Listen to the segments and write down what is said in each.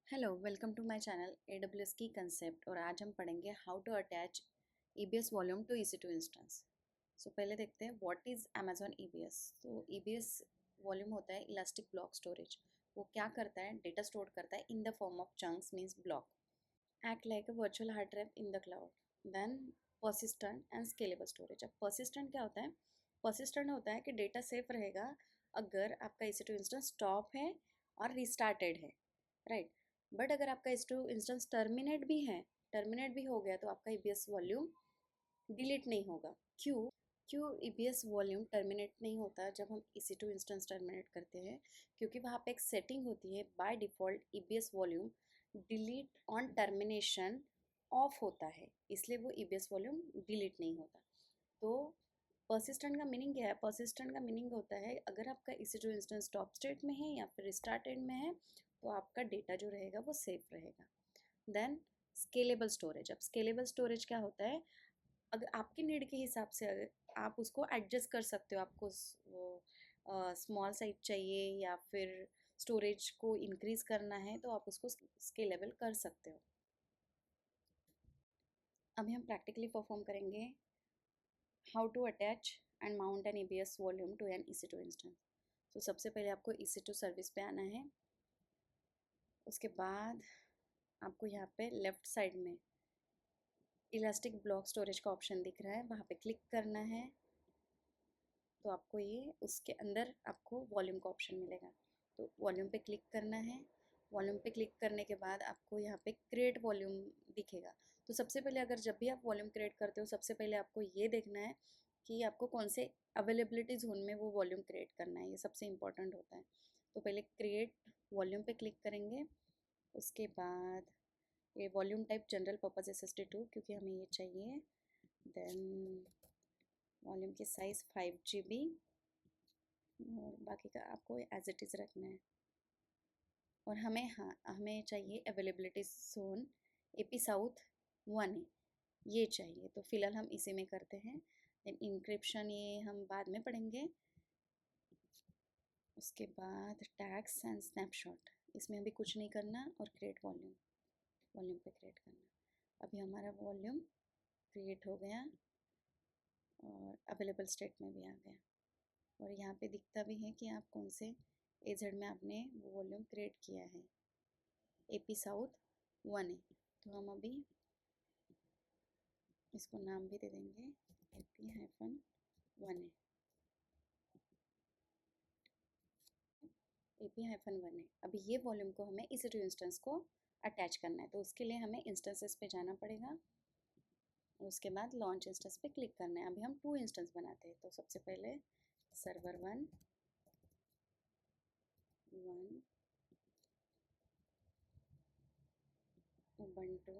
Hello welcome to my channel AWS की concept. और आज हम पढ़ेंगे how to attach EBS volume to EC2 instance. So पहले देखते हैं व्हाट इज़ Amazon EBS। तो EBS वॉल्यूम होता है इलास्टिक ब्लॉक स्टोरेज। वो क्या करता है, डेटा स्टोर करता है in the form of chunks means block, act like a virtual hard drive in the cloud. Then persistent and scalable storage. अब पर्सिस्टेंट क्या होता है? पर्सिस्टेंट होता है कि डेटा सेफ रहेगा अगर आपका EC2 इंस्टेंस स्टॉप है और रिस्टार्टेड है, राइट। बट अगर आपका EC2 इंस्टेंस टर्मिनेट भी हो गया तो आपका EBS वॉल्यूम डिलीट नहीं होगा। क्यों? क्यों EBS वॉल्यूम टर्मिनेट नहीं होता जब हम EC2 इंस्टेंस टर्मिनेट करते हैं? क्योंकि वहाँ पे एक सेटिंग होती है, by default EBS volume delete on termination of होता है, इसलिए वो EBS वॉल्यूम डिलीट नहीं होता। तो पर्सिस्टेंट का मीनिंग क्या है? पर्सिस्टेंट का मीनिंग होता है अगर आपका EC2 इंस्टेंस स्टॉप स्टेट में है या फिर स्टार्टेड में है तो आपका डेटा जो रहेगा वो सेफ रहेगा। Then scalable storage. अब स्केलेबल स्टोरेज क्या होता है? अगर आपकी नीड के हिसाब से अगर आप उसको एडजस्ट कर सकते हो, आपको वो स्मॉल साइज चाहिए या फिर स्टोरेज को इंक्रीज करना है तो आप उसको स्केलेबल कर सकते हो। अभी हम प्रैक्टिकली परफॉर्म करेंगे how to attach and mount an EBS volume to an EC2 instance. तो सबसे पहले आपको EC2 सर्विस पे आना है। उसके बाद आपको यहाँ पे लेफ्ट साइड में इलास्टिक ब्लॉक स्टोरेज का ऑप्शन दिख रहा है, वहाँ पे क्लिक करना है। तो आपको ये उसके अंदर आपको वॉल्यूम का ऑप्शन मिलेगा, तो वॉल्यूम पे क्लिक करना है। वॉल्यूम पे क्लिक करने के बाद आपको यहाँ पे क्रिएट वॉल्यूम दिखेगा। तो सबसे पहले अगर जब भी आप वॉल्यूम क्रिएट करते हो सबसे पहले आपको ये देखना है कि आपको कौन से अवेलेबिलिटी जोन में वो वॉल्यूम क्रिएट करना है, ये सबसे इम्पोर्टेंट होता है। तो पहले क्रिएट वॉल्यूम पे क्लिक करेंगे। उसके बाद ये volume type general purpose SSD2 क्योंकि हमें ये चाहिए। देन वॉल्यूम की साइज़ 5 GB और बाकी का आपको एज इट इज़ रखना है। और हमें चाहिए अवेलेबिलिटी जोन AP साउथ 1 है, ये चाहिए। तो फिलहाल हम इसी में करते हैं। देन इंक्रिप्शन ये हम बाद में पढ़ेंगे। उसके बाद टैग्स एंड स्नैपशॉट, इसमें अभी कुछ नहीं करना। और क्रिएट वॉल्यूम, वॉल्यूम पे क्रिएट करना। अभी हमारा वॉल्यूम क्रिएट हो गया और अवेलेबल स्टेट में भी आ गया। और यहाँ पे दिखता भी है कि आप कौन से AZ में आपने वो वॉल्यूम क्रिएट किया है। AP साउथ 1 है, तो हम अभी इसको नाम भी दे देंगे AP-1 है। AP-1 है। अभी ये वॉल्यूम को हमें EC2 इंस्टेंस को अटैच करना है, तो उसके लिए हमें इंस्टेंसेस पे जाना पड़ेगा। और उसके बाद लॉन्च इंस्टेंस पे क्लिक करना है। अभी हम 2 इंस्टेंस बनाते हैं, तो सबसे पहले server 1 Ubuntu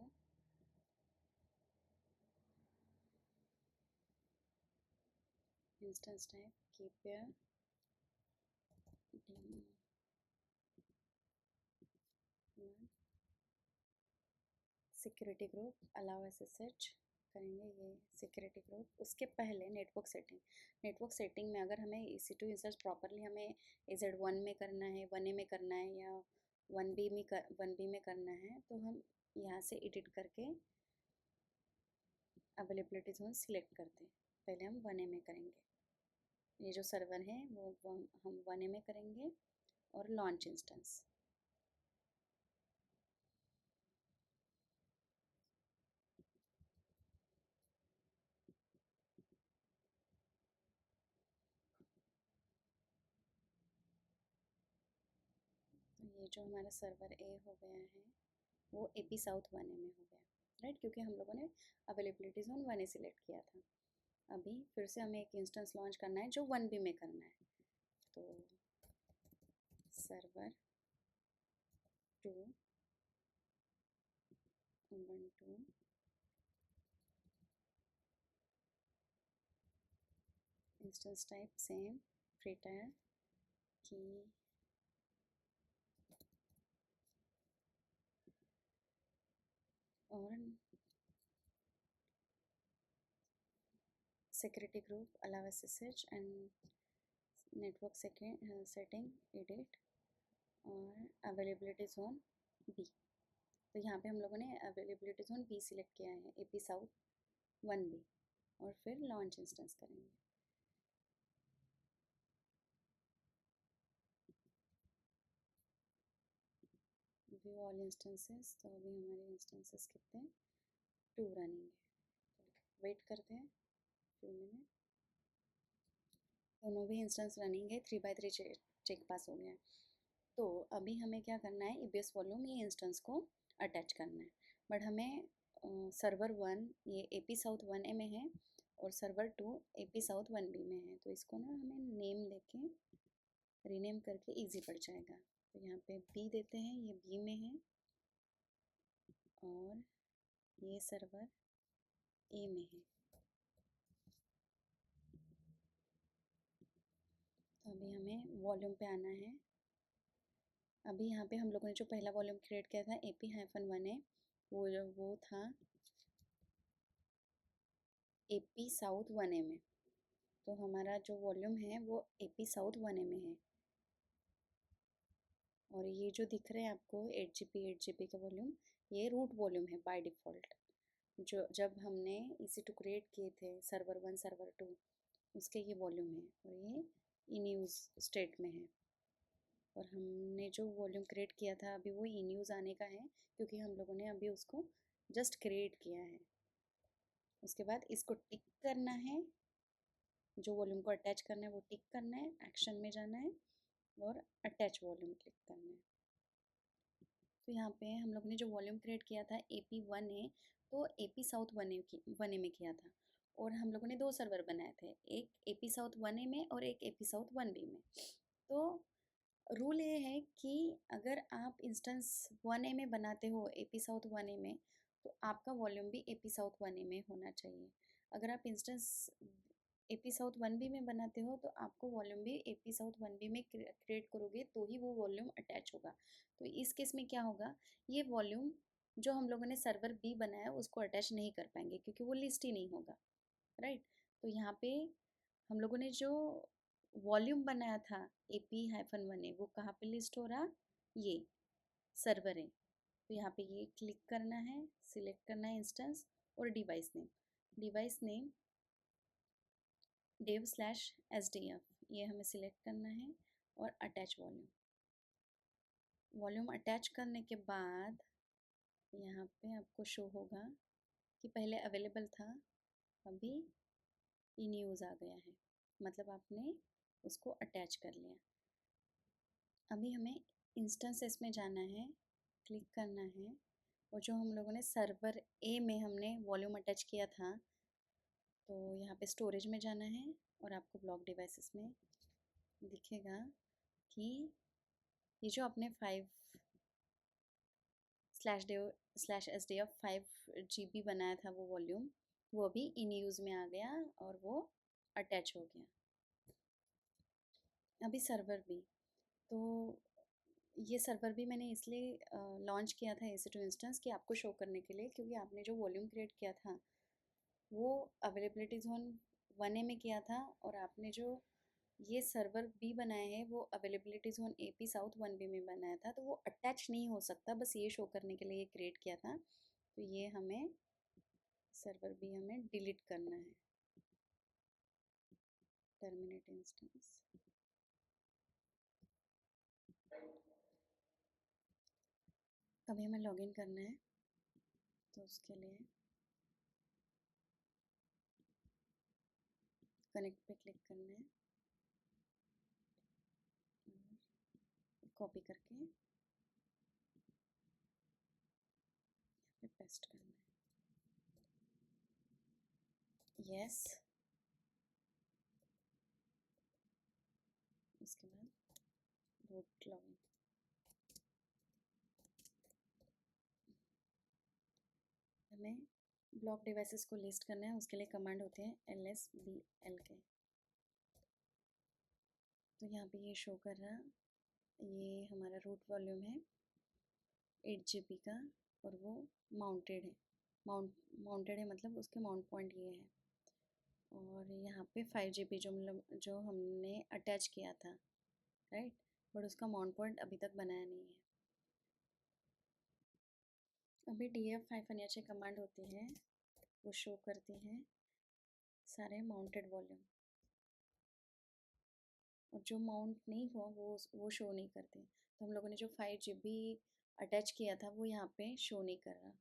instance type keep your security group allow SSH करेंगे, ये सिक्योरिटी ग्रुप। उसके पहले नेटवर्क सेटिंग में अगर हमें EC2 इंस्टेंस प्रॉपरली हमें AZ1 में करना है, 1A में करना है या 1B में करना है तो हम यहाँ से एडिट करके अवेलेबिलिटी जोन सिलेक्ट करते हैं। पहले हम 1A में करेंगे, ये जो सर्वर है वो हम 1A में करेंगे। और लॉन्च इंस्टेंस, तो ये जो हमारा सर्वर A हो गया है वो AP साउथ 1A में हो गया, राइट, क्योंकि हम लोगों ने अवेलेबिलिटी जोन 1A सिलेक्ट किया था। अभी फिर से हमें एक इंस्टेंस लॉन्च करना है जो 1B में करना है। तो server 2 Ubuntu instance type same free tyre की और security group allow SSH and network setting edit और availability zone बी। तो यहाँ पे हम लोगों ने अवेलेबिलिटी जोन बी सिलेक्ट किया है, AP साउथ 1B, और फिर लॉन्च इंस्टेंस करेंगे। व्यू ऑल इंस्टेंसेस, तो अभी हमारे इंस्टेंसेस कितने, 2 रनिंग है, तो वेट करते हैं फ्यू मिनट। दोनों भी इंस्टेंस रनिंग है, 3x3 चेक पास हो गया है। तो अभी हमें क्या करना है, EBS वॉल्यूम ये इंस्टेंस को अटैच करना है, बट हमें सर्वर 1 ये AP साउथ 1A में है और सर्वर 2 AP साउथ 1B में है, तो इसको ना हमें नेम देके रीनेम करके इजी पड़ जाएगा। तो यहाँ पे B देते हैं, ये B में है और ये सर्वर A में है। तो अभी हमें वॉल्यूम पे आना है। अभी यहाँ पे हम लोगों ने जो पहला वॉल्यूम क्रिएट किया था AP-1A, वो था AP साउथ 1A में। तो हमारा जो वॉल्यूम है वो AP साउथ 1A में है, और ये जो दिख रहे हैं आपको 8 GB का वॉल्यूम, ये रूट वॉल्यूम है बाय डिफ़ॉल्ट। जो जब हमने EC2 क्रिएट किए थे सर्वर 1 सर्वर 2, उसके ये वॉल्यूम है, और ये इन यूज़ स्टेट में है। और हमने जो वॉल्यूम क्रिएट किया था अभी वो इन यूज़ आने का है, क्योंकि हम लोगों ने अभी उसको जस्ट क्रिएट किया है। उसके बाद इसको टिक करना है, जो वॉल्यूम को अटैच करना है वो टिक करना है, एक्शन में जाना है और अटैच वॉल्यूम क्लिक करना है। तो यहाँ पे हम लोग ने जो वॉल्यूम क्रिएट किया था AP1A, तो AP साउथ 1A में किया था, और हम लोगों ने 2 सर्वर बनाए थे, एक AP साउथ 1A में और एक AP साउथ 1B में। तो रूल ये है कि अगर आप इंस्टेंस 1A में बनाते हो AP साउथ 1A में, तो आपका वॉल्यूम भी AP साउथ 1A में होना चाहिए। अगर आप इंस्टेंस AP साउथ 1B में बनाते हो तो आपको वॉल्यूम भी AP साउथ 1B में क्रिएट करोगे तो ही वो वॉल्यूम अटैच होगा। तो इस केस में क्या होगा, ये वॉल्यूम जो हम लोगों ने सर्वर B बनाया उसको अटैच नहीं कर पाएंगे, क्योंकि वो लिस्ट ही नहीं होगा, राइट। तो यहाँ पे हम लोगों ने जो वॉल्यूम बनाया था AP-1A, वो कहाँ पे लिस्ट हो रहा, ये सर्वर है। तो यहाँ पे ये क्लिक करना है, सिलेक्ट करना है इंस्टेंस और डिवाइस नेम dev/sdf, ये हमें सिलेक्ट करना है, और अटैच वॉल्यूम अटैच करने के बाद यहाँ पे आपको शो होगा कि पहले अवेलेबल था, अभी इन यूज़ आ गया है, मतलब आपने उसको अटैच कर लिया। अभी हमें इंस्टेंसेस में जाना है, क्लिक करना है, और जो हम लोगों ने सर्वर A में हमने वॉल्यूम अटैच किया था, तो यहाँ पे स्टोरेज में जाना है, और आपको ब्लॉक डिवाइसेस में दिखेगा कि ये जो आपने 5/dev/sdf 5 GB बनाया था वो वॉल्यूम, वो अभी इन यूज़ में आ गया और वो अटैच हो गया। अभी सर्वर भी, तो ये सर्वर भी मैंने इसलिए लॉन्च किया था EC2 इंस्टेंस कि आपको शो करने के लिए, क्योंकि आपने जो वॉल्यूम क्रिएट किया था वो अवेलेबिलिटी जोन 1A में किया था, और आपने जो ये सर्वर B बनाया है वो availability zone AP south 1B में बनाया था, तो वो अटैच नहीं हो सकता, बस ये शो करने के लिए ये क्रिएट किया था। तो ये हमें सर्वर B हमें डिलीट करना है, टर्मिनेट इंस्टेंस। अभी हमें लॉगिन करना है, तो उसके लिए कनेक्ट पे क्लिक करना है, कॉपी करके पे पेस्ट करना है, यस। उसके बाद रूट लॉगिन। हमें ब्लॉक डिवाइसेस को लिस्ट करना है, उसके लिए कमांड होते हैं LSBLK। तो यहाँ पे ये शो कर रहा, ये हमारा रूट वॉल्यूम है 8 GB का, और वो माउंटेड है, माउंटेड है मतलब उसके माउंट पॉइंट ये है। और यहाँ पे 5 GB जो हमने अटैच किया था, राइट, बट उसका माउंट पॉइंट अभी तक बनाया नहीं है। अभी df-h कमांड होती है, वो शो करती है सारे माउंटेड वॉल्यूम, और जो माउंट नहीं हुआ वो शो नहीं करती। तो हम लोगों ने जो 5 GB अटैच किया था वो यहाँ पे शो नहीं कर रहा।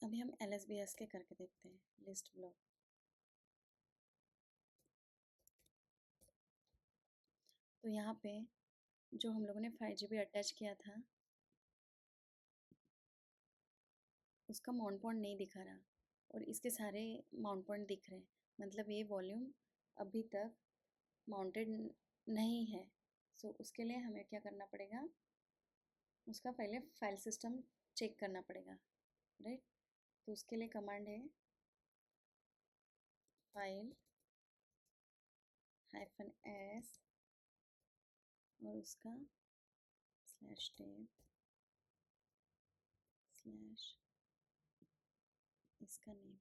अभी हम LSBS के करके देखते हैं, लिस्ट ब्लॉक। तो यहाँ पे जो हम लोगों ने 5 GB अटैच किया था उसका माउंट पॉइंट नहीं दिखा रहा, और इसके सारे माउंट पॉइंट दिख रहे हैं, मतलब ये वॉल्यूम अभी तक माउंटेड नहीं है। सो उसके लिए हमें क्या करना पड़ेगा, उसका पहले फाइल सिस्टम चेक करना पड़ेगा, राइट। तो उसके लिए कमांड है फाइल -s और उसका /tab/ इसका नेम।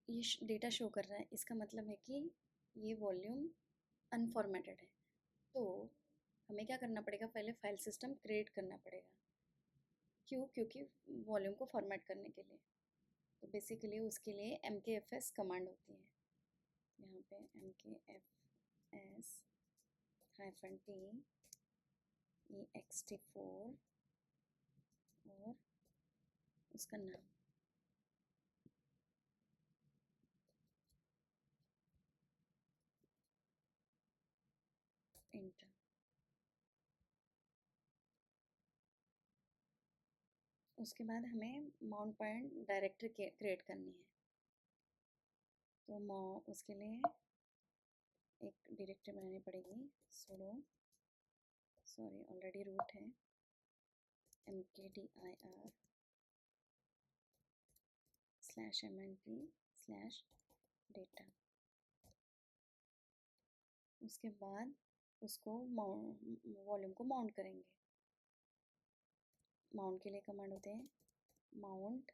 ये डेटा शो कर रहा है, इसका मतलब है कि ये वॉल्यूम अनफॉर्मेटेड है। तो हमें क्या करना पड़ेगा, पहले फाइल सिस्टम क्रिएट करना पड़ेगा। क्यों? क्योंकि वॉल्यूम को फॉर्मेट करने के लिए। तो बेसिकली उसके लिए mkfs कमांड होती है। यहाँ पे mkfs -t ext4 और उसका नाम इंटर। उसके बाद हमें माउंट पॉइंट डायरेक्टरी क्रिएट करनी है। तो उसके लिए एक डायरेक्टरी बनानी पड़ेगी, sudo सॉरी ऑलरेडी रूट है mkdir/mnt/data। उसके बाद उसको वॉल्यूम को माउंट करेंगे। माउंट के लिए कमांड होते हैं माउंट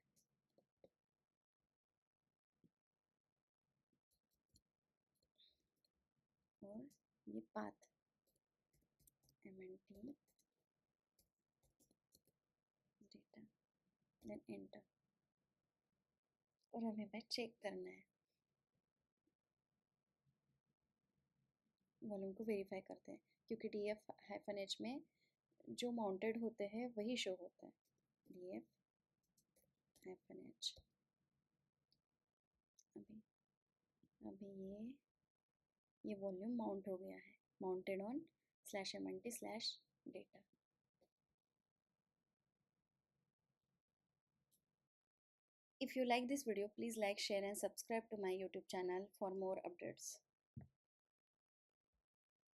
और ये path mnt data then enter. और हमें पे चेक करना है, वॉल्यूम को वेरीफाई करते हैं, क्योंकि df-h में जो माउंटेड होते हैं वही शो होता है। df-h अभी अभी ये वॉल्यूम माउंट हो गया है, mounted on /mnt/data। If you like this video, please like, share and subscribe to my YouTube channel for more updates.